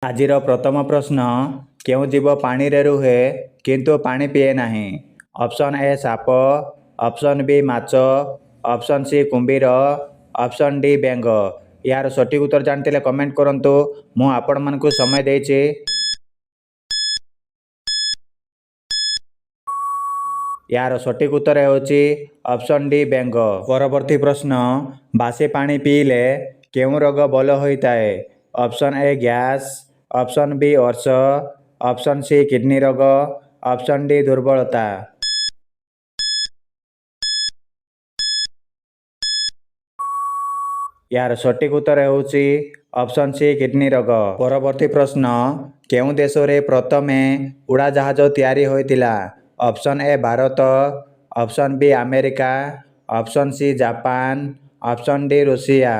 ଆଜିର ପ୍ରଥମ ପ୍ରଶ୍ନ, କେଉଁ ଜୀବ ପାଣିରେ ରୁହେ କିନ୍ତୁ ପାଣି ପିଏ ନାହିଁ? ଅପସନ୍ ଏ ସାପ, ଅପସନ୍ ବି ମାଛ, ଅପସନ୍ ସି କୁମ୍ଭୀର, ଅପସନ୍ ଡି ବେଙ୍ଗ। ଏହାର ସଠିକ୍ ଉତ୍ତର ଜାଣିଥିଲେ କମେଣ୍ଟ କରନ୍ତୁ। ମୁଁ ଆପଣମାନଙ୍କୁ ସମୟ ଦେଇଛି। ଏହାର ସଠିକ୍ ଉତ୍ତର ହେଉଛି ଅପସନ୍ ଡି ବେଙ୍ଗ। ପରବର୍ତ୍ତୀ ପ୍ରଶ୍ନ, ବାସି ପାଣି ପିଇଲେ କେଉଁ ରୋଗ ଭଲ ହୋଇଥାଏ? Option A gas, option B ଅର୍ଶ, ଅପସନ୍ ସି କିଡନୀ ରୋଗ, ଅପସନ୍ ଡି ଦୁର୍ବଳତା। ଏହାର ସଠିକ୍ ଉତ୍ତର ହେଉଛି ଅପସନ୍ ସି କିଡନୀ ରୋଗ। ପରବର୍ତ୍ତୀ ପ୍ରଶ୍ନ, କେଉଁ ଦେଶରେ ପ୍ରଥମେ ଉଡ଼ାଜାହାଜ ତିଆରି ହୋଇଥିଲା? Option A Bharat, option B America, option C Japan, option D Russia.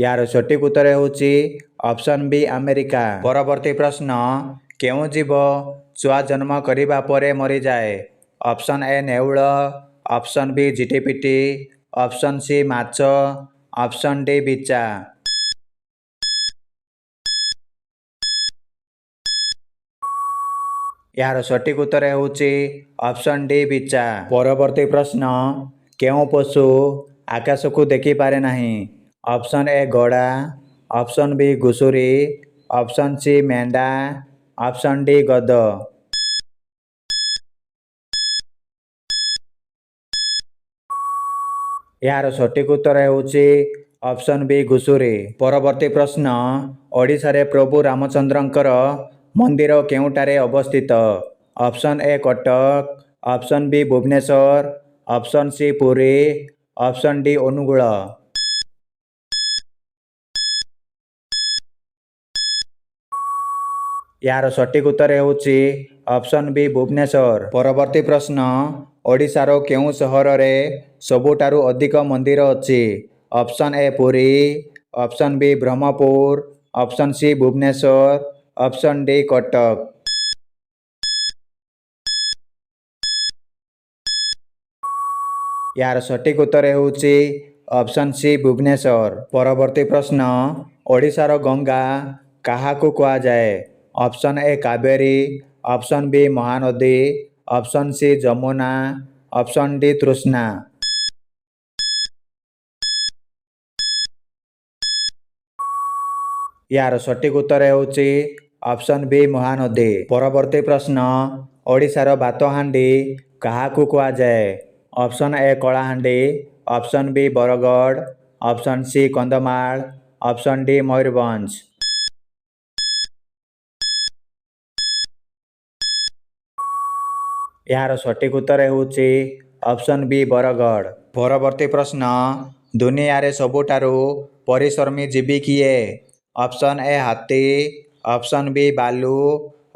ଏହାର ସଠିକ୍ ଉତ୍ତର ହେଉଛି ଅପସନ୍ ବି ଆମେରିକା। ପରବର୍ତ୍ତୀ ପ୍ରଶ୍ନ, କେଉଁ ଜୀବ ଛୁଆ ଜନ୍ମ କରିବା ପରେ ମରିଯାଏ? ଅପସନ୍ ଏ ନେଉଳ, ଅପସନ୍ ବି ଝିଟିପିଟି, ଅପସନ୍ ସି ମାଛ, ଅପସନ୍ ଡି ବିଛା। ଏହାର ସଠିକ୍ ଉତ୍ତର ହେଉଛି ଅପସନ୍ ଡି ବିଛା। ପରବର୍ତ୍ତୀ ପ୍ରଶ୍ନ, କେଉଁ ପଶୁ ଆକାଶକୁ ଦେଖିପାରେ ନାହିଁ? ଅପସନ୍ ଏ ଘୋଡ଼ା, ଅପସନ୍ ବି ଘୁଷୁରୀ, ଅପସନ୍ ସି ମେଣ୍ଢା, ଅପସନ୍ ଡି ଗଧ। ଏହାର ସଠିକ୍ ଉତ୍ତର ହେଉଛି ଅପସନ୍ ବି ଘୁଷୁରୀ। ପରବର୍ତ୍ତୀ ପ୍ରଶ୍ନ, ଓଡ଼ିଶାରେ ପ୍ରଭୁ ରାମଚନ୍ଦ୍ରଙ୍କର ମନ୍ଦିର କେଉଁଠାରେ ଅବସ୍ଥିତ? Option A Cuttack, option B Bhubaneswar, option C Puri, option D Angul. ଏହାର ସଠିକ୍ ଉତ୍ତର ହେଉଛି ଅପସନ୍ ବି ଭୁବନେଶ୍ୱର। ପରବର୍ତ୍ତୀ ପ୍ରଶ୍ନ, ଓଡ଼ିଶାର କେଉଁ ସହରରେ ସବୁଠାରୁ ଅଧିକ ମନ୍ଦିର ଅଛି? Option A Puri, option B Brahmapur, option C Bhubaneswar, option D Cuttack. ଏହାର ସଠିକ୍ ଉତ୍ତର ହେଉଛି ଅପସନ୍ ସି ଭୁବନେଶ୍ୱର। ପରବର୍ତ୍ତୀ ପ୍ରଶ୍ନ, ଓଡ଼ିଶାର ଗଙ୍ଗା କାହାକୁ କୁହାଯାଏ? Option A Kaveri, option B Mahanadi, option C Yamuna, option D Trishna. ଏହାର ସଠିକ୍ ଉତ୍ତର ହେଉଛି ଅପସନ୍ ବି ମହାନଦୀ। ପରବର୍ତ୍ତୀ ପ୍ରଶ୍ନ, ଓଡ଼ିଶାର ଭାତହାଣ୍ଡି କାହାକୁ କୁହାଯାଏ? ଅପସନ୍ ଏ Kalahandi, option B Bargarh, option C Kandhamal, option D Mayurbhanj. ଏହାର ସଠିକ୍ ଉତ୍ତର ହେଉଛି ଅପସନ୍ ବି ବରଗଡ଼। ପରବର୍ତ୍ତୀ ପ୍ରଶ୍ନ, ଦୁନିଆରେ ସବୁଠାରୁ ପରିଶ୍ରମୀ ଜୀବୀ କିଏ? ଅପସନ୍ ଏ ହାତୀ, ଅପସନ୍ ବି ଭାଲୁ,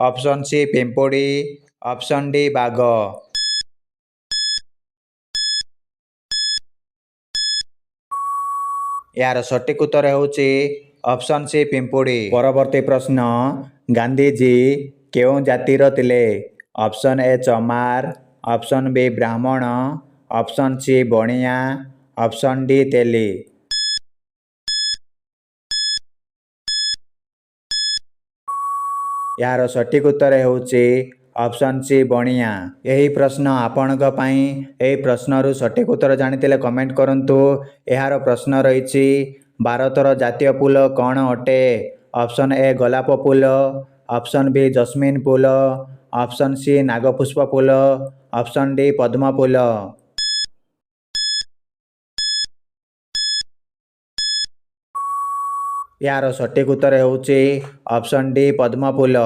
ଅପସନ୍ ସି ପିମ୍ପୁଡ଼ି, ଅପସନ୍ ଡି ବାଘ। ଏହାର ସଠିକ୍ ଉତ୍ତର ହେଉଛି ଅପସନ୍ ସି ପିମ୍ପୁଡ଼ି। ପରବର୍ତ୍ତୀ ପ୍ରଶ୍ନ, ଗାନ୍ଧିଜୀ କେଉଁ ଜାତିର ଥିଲେ? ଅପସନ୍ ଏ ଚମାର, ଅପସନ୍ ବି ବ୍ରାହ୍ମଣ, ଅପସନ୍ ସି ବଣିଆ, ଅପସନ୍ ଡି ତେଲି। ଏହାର ସଠିକ୍ ଉତ୍ତର ହେଉଛି ଅପସନ୍ ସି ବଣିଆ। ଏହି ପ୍ରଶ୍ନ ଆପଣଙ୍କ ପାଇଁ। ଏହି ପ୍ରଶ୍ନରୁ ସଠିକ୍ ଉତ୍ତର ଜାଣିଥିଲେ କମେଣ୍ଟ କରନ୍ତୁ। ଏହାର ପ୍ରଶ୍ନ ରହିଛି, ଭାରତର ଜାତୀୟ ଫୁଲ କ'ଣ ଅଟେ? ଅପସନ୍ ଏ ଗୋଲାପ ଫୁଲ, ଅପସନ୍ ବି ଜସ୍ମିନ୍ ଫୁଲ, ଅପସନ୍ ସି ନାଗପୁଷ୍ପ ଫୁଲ, ଅପସନ୍ ଡି ପଦ୍ମ ଫୁଲ। ଏହାର ସଠିକ୍ ଉତ୍ତର ହେଉଛି ଅପସନ୍ ଡି ପଦ୍ମ ଫୁଲ।